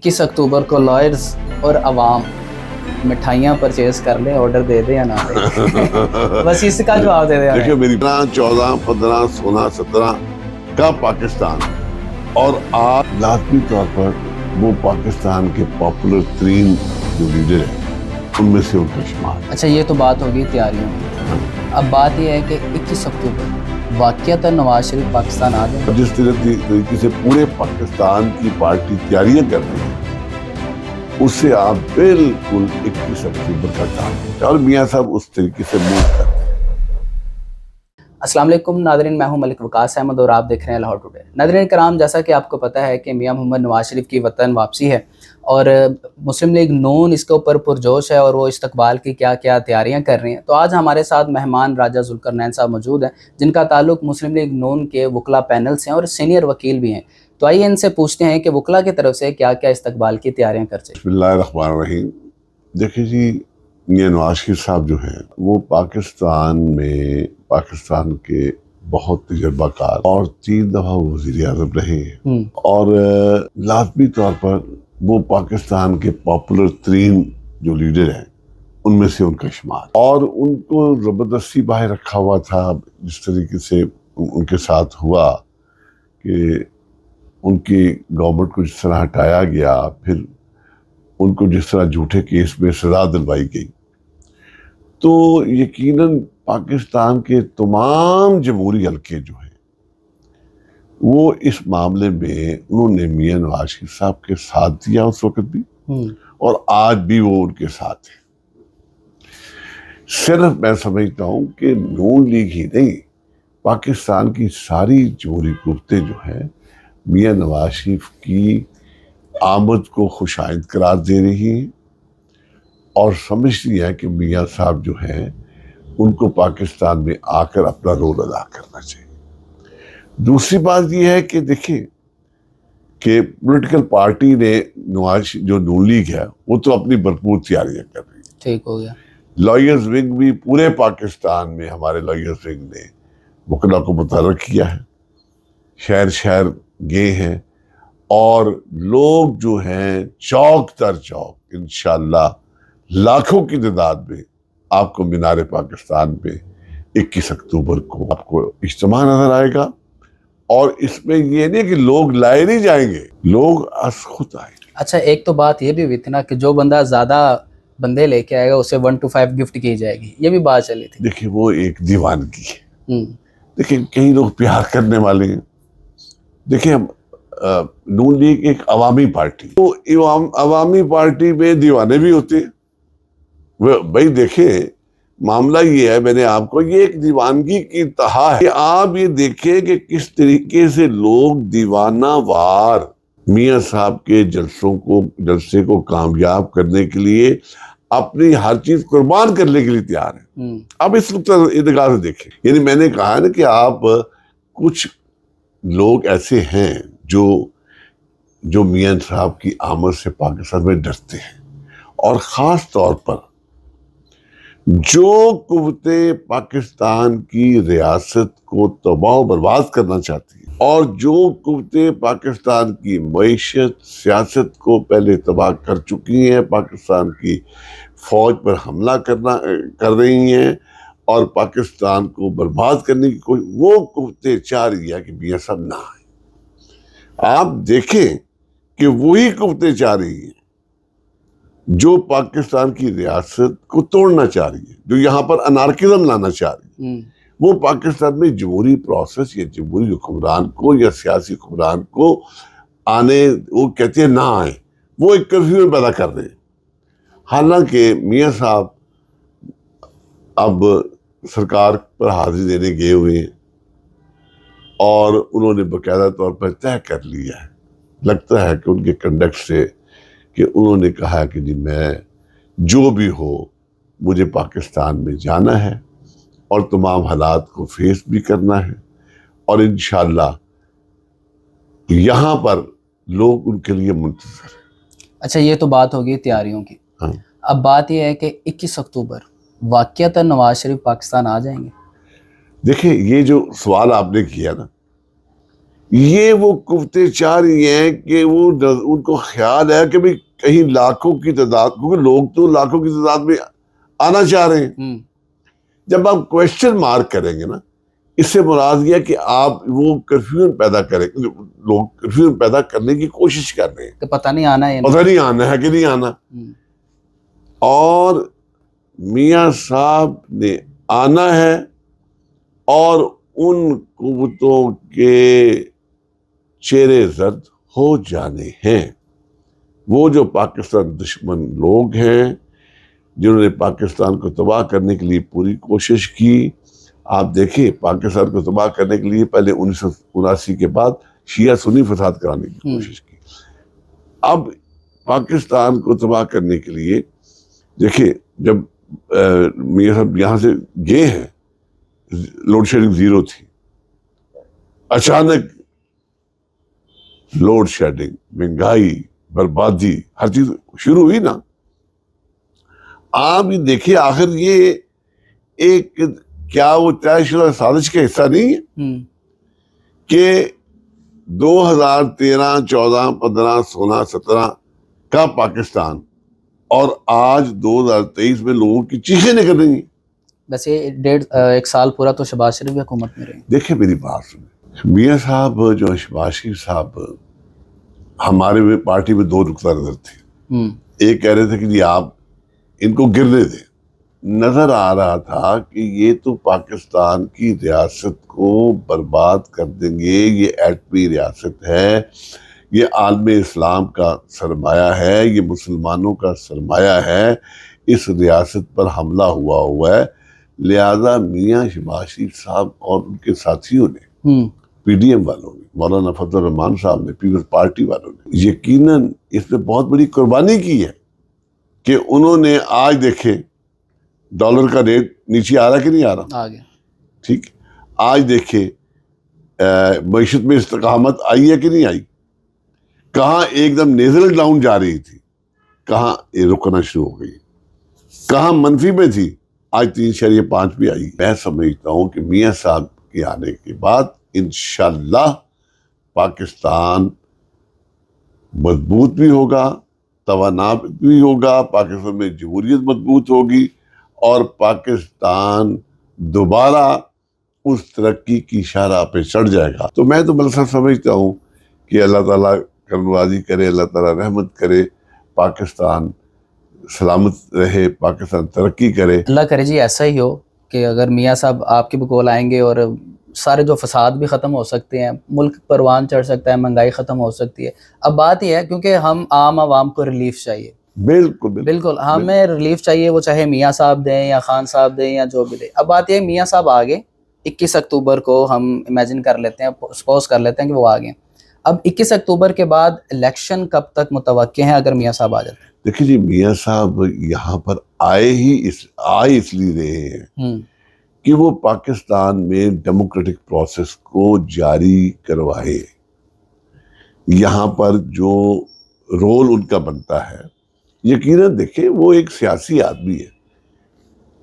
21 अक्टूबर को लॉयर्स और अवाम मिठाइयाँ परचेज कर लें, ऑर्डर दे दें या ना दें। बस इसका जवाब दे दें। देखिए मेरी 14, 15, 16, 17 का पाकिस्तान और आप लाजमी तौर पर वो पाकिस्तान के पॉपुलर तरीन जो लीडर हैं उनमें से उनका शुमार। अच्छा, ये तो बात होगी तैयारियों की। अब बात यह है कि 21 अक्टूबर वाक़ियतन नवाज शरीफ पाकिस्तान आ गए। जिस तरीके से पूरे पाकिस्तान की पार्टी तैयारियां कर रही है उससे आप बिल्कुल 21 अक्टूबर का टारगेट और मियां साहब उस तरीके से मूव करते हैं। अस्सलाम वालेकुम नादरीन, मैं हूं मलिक वकास अहमद और आप देख रहे हैं लाहौर टुडे। नादरीन कराम, जैसा कि आपको पता है कि मियां मोहम्मद नवाज शरीफ की वतन वापसी है और मुस्लिम लीग नून इसके ऊपर पुरजोश है और वो इस्तकबाल की क्या क्या तैयारियां कर रही हैं। तो आज हमारे साथ मेहमान राजा जुल्करनैन साहब मौजूद हैं, जिनका ताल्लुक मुस्लिम लीग नून के वकला पैनल से हैं और सीनियर वकील भी हैं। तो आइए इनसे पूछते हैं कि वकला की तरफ से क्या क्या इस्तकबाल की तैयारियाँ कर रही हैं। बिस्मिल्लाहिर्रहमानिर्रहीम। देखिए जी, मियां नवाज शरीफ साहब जो हैं वो पाकिस्तान के बहुत तजर्बाकार और 3 दफा वज़ीर आज़म रहे हैं और लाजमी तौर पर वो पाकिस्तान के पॉपुलर तरीन जो लीडर हैं उनमें से उनका शुमार और उनको ज़बरदस्ती बाहर रखा हुआ था। जिस तरीके से उनके साथ हुआ कि उनकी गवर्नमेंट को जिस तरह हटाया गया, फिर उनको जिस तरह झूठे केस में सजा दिलवाई गई, तो यकीनन पाकिस्तान के तमाम जमहूरी हल्के जो हैं वो इस मामले में उन्होंने मियां नवाज शरीफ साहब के साथ दिया उस वक्त भी और आज भी वो उनके साथ है। सिर्फ मैं समझता हूँ कि नून लीग ही नहीं, पाकिस्तान की सारी जमहूरी कुव्वतें जो हैं मियां नवाज शरीफ की आमद को खुशाइंद करार दे रही हैं और समझ रही है कि मियां साहब जो हैं उनको पाकिस्तान में आकर अपना रोल अदा करना चाहिए। दूसरी बात यह है कि देखिए कि पॉलिटिकल पार्टी ने जो नून लीग है वो तो अपनी भरपूर तैयारियां कर रही है। ठीक हो गया। लॉयर्स विंग भी पूरे पाकिस्तान में हमारे लॉयर्स विंग ने वकला को मुतहर्रिक किया है, शहर शहर गए हैं और लोग जो हैं चौक दर चौक इंशाअल्लाह लाखों की तादाद में आपको मीनार पाकिस्तान पे 21 अक्टूबर को आपको इज्तिमा नजर आएगा। और इसमें ये नहीं कि लोग लाए नहीं जाएंगे, लोग खुद आएंगे। अच्छा, एक तो बात ये भी हुई थी ना कि जो बंदा ज्यादा बंदे लेके आएगा उसे 1 to 5 गिफ्ट की जाएगी, ये भी बात चली थी। देखिए वो एक दीवानगी है। देखिए कई लोग प्यार करने वाले हैं। देखिए नून लीग एक अवामी पार्टी, तो अवामी पार्टी में दीवाने भी होते हैं। भाई देखिए मामला ये है, मैंने आपको ये एक दीवानगी की तहा है कि आप ये देखें कि किस तरीके से लोग दीवाना वार मियां साहब के जलसे को कामयाब करने के लिए अपनी हर चीज कुर्बान करने के लिए तैयार है। अब इस इत्तेकाल से देखें, यानी मैंने कहा ना कि आप कुछ लोग ऐसे हैं जो मियां साहब की आमद से पाकिस्तान में डरते हैं और खास तौर पर जो कुव्वतें पाकिस्तान की रियासत को तबाह बर्बाद करना चाहती हैं और जो कुव्वतें पाकिस्तान की मईशत सियासत को पहले तबाह कर चुकी हैं, पाकिस्तान की फौज पर हमला कर रही हैं और पाकिस्तान को बर्बाद करने की वो कुव्वतें चाह रही है कि मियां साहब ना आए। आप देखें कि वही कुव्वतें चाह रही हैं जो पाकिस्तान की रियासत को तोड़ना चाह रही है, जो यहाँ पर अनार्किज्म लाना चाह रही है। वो पाकिस्तान में जमहूरी प्रोसेस या जमहूरी हुक्मरान को या सियासी हुक्मरान को आने, वो कहते हैं ना आए, वो एक कंफ्यूजन पैदा कर रहे हैं। हालांकि मियां साहब अब सरकार पर हाजिरी देने गए हुए हैं और उन्होंने बाकायदा तौर पर तय कर लिया है, लगता है कि उनके कंडक्ट से, कि उन्होंने कहा कि जी मैं जो भी हो मुझे पाकिस्तान में जाना है और तमाम हालात को फेस भी करना है और इंशाअल्लाह यहाँ पर लोग उनके लिए मुंतज़िर हैं। अच्छा, ये तो बात होगी तैयारियों की। हाँ। अब बात यह है कि 21 अक्टूबर वाक़ियतन नवाज शरीफ पाकिस्तान आ जाएंगे। देखिए ये जो सवाल आपने किया ना, یہ وہ قوتیں چاہ رہی ہیں کہ وہ ان کو خیال ہے کہ بھئی کہیں لاکھوں کی تعداد، کیونکہ لوگ تو لاکھوں کی تعداد میں آنا چاہ رہے ہیں. جب آپ کوشچن مارک کریں گے نا، اس سے مراد یہ ہے کہ آپ وہ کنفیوژن پیدا کریں، لوگ کنفیوژن پیدا کرنے کی کوشش کر رہے ہیں کہ پتہ نہیں آنا ہے، پتہ نہیں آنا ہے کہ نہیں آنا. اور میاں صاحب نے آنا ہے اور ان قوتوں کے چہرے زرد ہو جانے ہیں. وہ جو پاکستان دشمن لوگ ہیں جنہوں نے پاکستان کو تباہ کرنے کے لیے پوری کوشش کی. آپ دیکھیں پاکستان کو تباہ کرنے کے لیے پہلے 1979 کے بعد شیعہ سنی فساد کرانے کی کوشش کی. اب پاکستان کو تباہ کرنے کے لیے دیکھیں جب میاں صاحب یہاں سے گئے ہیں، لوڈ شیڈنگ زیرو تھی، اچانک لوڈ شیڈنگ، مہنگائی، بربادی، ہر چیز شروع ہوئی نا. آپ یہ دیکھیں آخر یہ ایک کیا وہ طے شدہ سازش کا حصہ نہیں ہے کہ 2013 14 15 16 17 کا پاکستان اور آج 2023 میں لوگوں کی چیخیں نکل رہی ہیں. بس یہ ایک سال پورا تو شہباز شریف حکومت میں رہی. دیکھیں میری بات سنیں، میاں صاحب جو شہباز شریف صاحب ہمارے پارٹی میں 2 نقطہ نظر تھے. ایک کہہ رہے تھے کہ جی آپ ان کو گرنے دیں. نظر آ رہا تھا کہ یہ تو پاکستان کی ریاست کو برباد کر دیں گے، یہ ایٹمی ریاست ہے، یہ عالم اسلام کا سرمایہ ہے، یہ مسلمانوں کا سرمایہ ہے، اس ریاست پر حملہ ہوا ہے. لہذا میاں شہباز شریف صاحب اور ان کے ساتھیوں نے، پی ڈی ایم والوں نے، مولانا فضل الرحمان صاحب نے، پیپلز پارٹی والوں نے یقیناً اس میں بہت بڑی قربانی کی ہے کہ انہوں نے آج دیکھیں ڈالر کا ریٹ نیچے آ رہا کہ نہیں آ رہا، آ گیا. ٹھیک. آج دیکھیں معیشت میں استقامت آئی ہے کہ نہیں آئی. کہاں ایک دم نیزل ڈاؤن جا رہی تھی، کہاں یہ رکنا شروع ہو گئی، کہاں منفی میں تھی، آج 3.5 بھی آئی. میں سمجھتا ہوں کہ میاں صاحب کے آنے کے بعد انشاءاللہ پاکستان مضبوط بھی ہوگا، توانا بھی ہوگا، پاکستان میں جمہوریت مضبوط ہوگی اور پاکستان دوبارہ اس ترقی کی شاہراہ پہ چڑھ جائے گا. تو میں تو بلکہ سمجھتا ہوں کہ اللہ تعالیٰ کرم نوازی کرے، اللہ تعالیٰ رحمت کرے، پاکستان سلامت رہے، پاکستان ترقی کرے. اللہ کرے جی ایسا ہی ہو کہ اگر میاں صاحب آپ کے بقول آئیں گے اور سارے جو فساد بھی ختم ہو سکتے ہیں، ملک پروان چڑھ سکتا ہے، مہنگائی ختم ہو سکتی ہے. اب بات یہ ہے کیونکہ ہم عام عوام کو ریلیف چاہیے. بالکل ہمیں ریلیف چاہیے، وہ چاہے میاں صاحب دیں یا خان صاحب دیں یا جو بھی دیں. اب بات یہ ہے میاں صاحب آگے 21 اکتوبر کو ہم امیجن کر لیتے ہیں، سپوز کر لیتے ہیں کہ وہ آگے. اب 21 اکتوبر کے بعد الیکشن کب تک متوقع ہیں اگر میاں صاحب آ جاتے ہیں؟ دیکھیں جی میاں صاحب یہاں پر آئے اس لیے رہے ہیں کہ وہ پاکستان میں ڈیموکریٹک پروسیس کو جاری کروائے. یہاں پر جو رول ان کا بنتا ہے، یقیناً دیکھیں وہ ایک سیاسی آدمی ہے.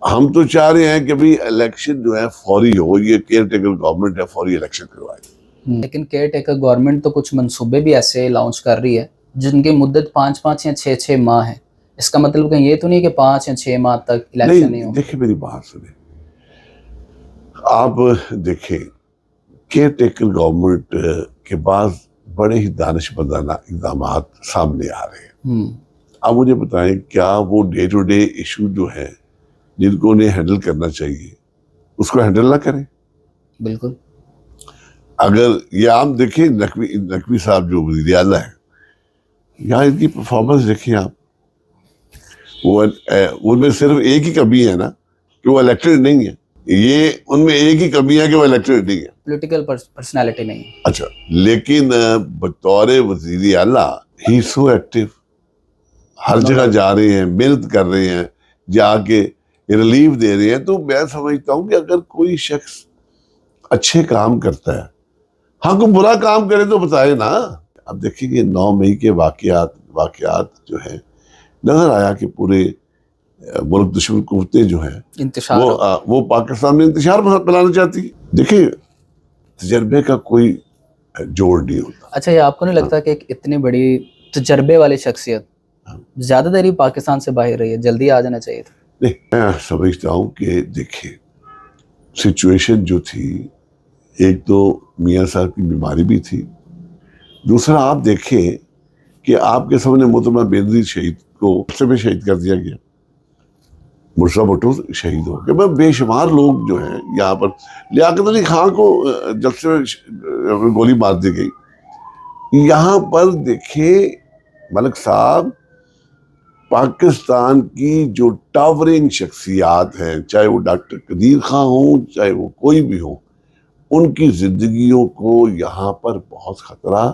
ہم تو چاہ رہے ہیں کہ بھی الیکشن جو ہے فوری ہو، یہ کیئر ٹیکر گورنمنٹ ہے، فوری الیکشن کروائے. لیکن کیئر ٹیکر گورنمنٹ تو کچھ منصوبے بھی ایسے لانچ کر رہی ہے جن کی مدت 5 یا 6 ماہ ہے. اس کا مطلب کہ یہ تو نہیں کہ 5 یا 6 ماہ تک الیکشن نہیں ہو. دیکھیں میری بات سنیں، آپ دیکھیں کیئر ٹیکر گورنمنٹ کے بعد بڑے ہی دانشمندانہ اقدامات سامنے آ رہے ہیں. آپ مجھے بتائیں کیا وہ ڈے ٹو ڈے ایشو جو ہیں جن کو انہیں ہینڈل کرنا چاہیے اس کو ہینڈل نہ کریں؟ بالکل. اگر یہ آپ دیکھیں نقوی صاحب جو وزیر اعلیٰ ہیں، یہاں ان کی پرفارمنس دیکھیں آپ، وہ ان میں صرف ایک ہی کمی ہے نا کہ وہ الیکٹڈ نہیں ہے. یہ ان میں ایک ہی کمی ہے کہ وہ الیکٹڈ نہیں ہے، پولیٹیکل پرسنالٹی نہیں ہے. اچھا، لیکن بطور وزیر اعلیٰ ہی سو ایکٹیو، ہر جگہ جا رہے ہیں، محنت کر رہے ہیں، جا کے ریلیف دے رہے ہیں. تو میں سمجھتا ہوں کہ اگر کوئی شخص اچھے کام کرتا ہے، ہاں کوئی برا کام کرے تو بتائے نا. اب دیکھیں کہ 9 مئی کے واقعات جو ہیں، نظر آیا کہ پورے ملک دشمن قوتیں جو ہیں انتشار وہ پاکستان میں انتشار پھیلانا چاہتی. دیکھیں تجربے کا کوئی जोड़ नहीं होता। अच्छा, ये आपको नहीं लगता कि एक इतनी बड़ी तजर्बे वाली शख्सियत ज़्यादा देर ही पाकिस्तान से बाहर रही है, जल्दी आ जाना चाहिए था? नहीं, मैं समझता हूँ कि देखिए सिचुएशन जो थी, एक तो मियाँ साहब की बीमारी भी थी, दूसरा आप देखें कि आपके सामने मोहतरमा बेनज़ीर शहीद को से में शहीद कर दिया गया, मुर्शद भुट्टो शहीद हो गए, बेशुमार लोग जो हैं यहाँ पर, लियाकत अली खां को जलसे में गोली मार दी गई। यहाँ पर देखें मलिक साहब, पाकिस्तान की जो टावरिंग शख्सियात हैं, चाहे वो डॉक्टर कदीर खां हो, चाहे वो कोई भी हो, उनकी जिंदगियों को यहाँ पर बहुत खतरा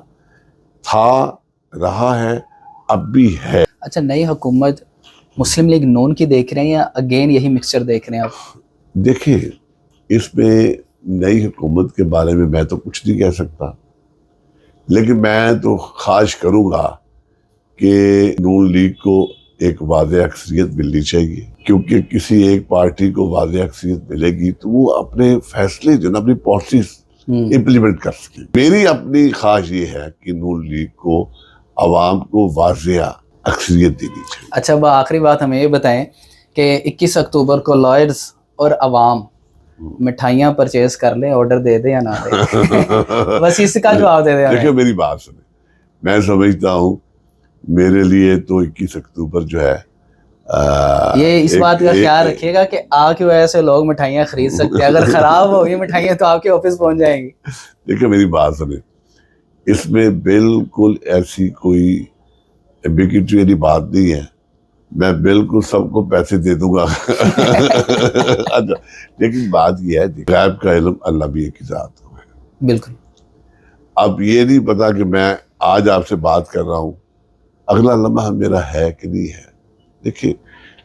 था, रहा है, अब भी है। अच्छा, नई हुकूमत मुस्लिम लीग नून की देख रहे हैं या अगेन यही मिक्सचर देख रहे हैं आप? देखिए, इसमें नई हुकूमत के बारे में मैं तो कुछ नहीं कह सकता, लेकिन मैं तो ख्वाहिश करूँगा कि नून लीग को एक वाज़ेह अक्सरियत मिलनी चाहिए, क्योंकि किसी एक पार्टी को वाज़ेह अक्सरियत मिलेगी तो वो अपने फैसले जो ना, अपनी पॉलिसीज इम्प्लीमेंट कर सके। मेरी अपनी ख्वाहिश ये है कि नून लीग को, आवाम को वाज़ेह अक्सरियत देनी चाहिए। अच्छा, अब आखिरी बात हमें ये बताएं कि 21 अक्टूबर को लॉयर्स और आवाम मिठाइयाँ परचेज कर लें, ऑर्डर दे दें या ना दें? बस इसका जवाब दे दें। देखिए मेरी बात सुने, मैं समझता हूँ मेरे लिए तो 21 अक्टूबर जो है ये इस बात का ख्याल रखिएगा कि आपकी वजह से लोग मिठाइयाँ खरीद सकते हैं, अगर खराब होगी मिठाइयाँ तो आपके ऑफिस पहुंच जाएंगी। देखिए मेरी बात सुने, इसमें बिल्कुल ऐसी कोई एम्बिग्यूटी वाली बात नहीं है, मैं बिल्कुल सबको पैसे दे दूंगा। अच्छा, लेकिन बात यह है, गैब का इल्म अल्लाह भी एक ही ज़ात है। बिल्कुल। अब ये नहीं पता कि मैं आज आपसे बात कर रहा हूँ, अगला लम्हा मेरा है कि नहीं है, देखिए,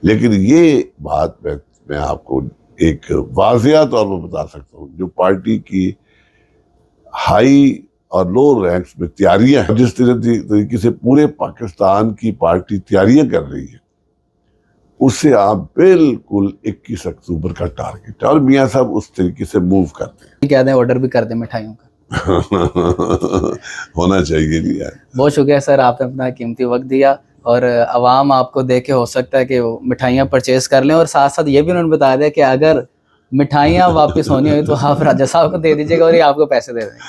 लेकिन ये बात मैं आपको एक वाज़ेह तौर पर बता सकता हूँ, जो पार्टी की हाई और लो रैंक्स में तैयारियां हैं, जिस तरीके से पूरे पाकिस्तान की पार्टी तैयारियां कर रही है, उससे आप बिल्कुल 21 अक्टूबर का टारगेट है, और मियाँ साहब उस तरीके से मूव करते हैं। क्या दें, ऑर्डर भी कर दें मिठाइयों का? होना चाहिए नहीं यार। बहुत शुक्रिया सर, आपने अपना कीमती वक्त दिया, और आवाम आपको देख के हो सकता है कि वो मिठाइयाँ परचेज कर लें, और साथ साथ ये भी उन्होंने बता दिया कि अगर मिठाइयाँ वापस होनी हुई तो आप राजा साहब को दे दीजिएगा और ये आपको पैसे दे देंगे।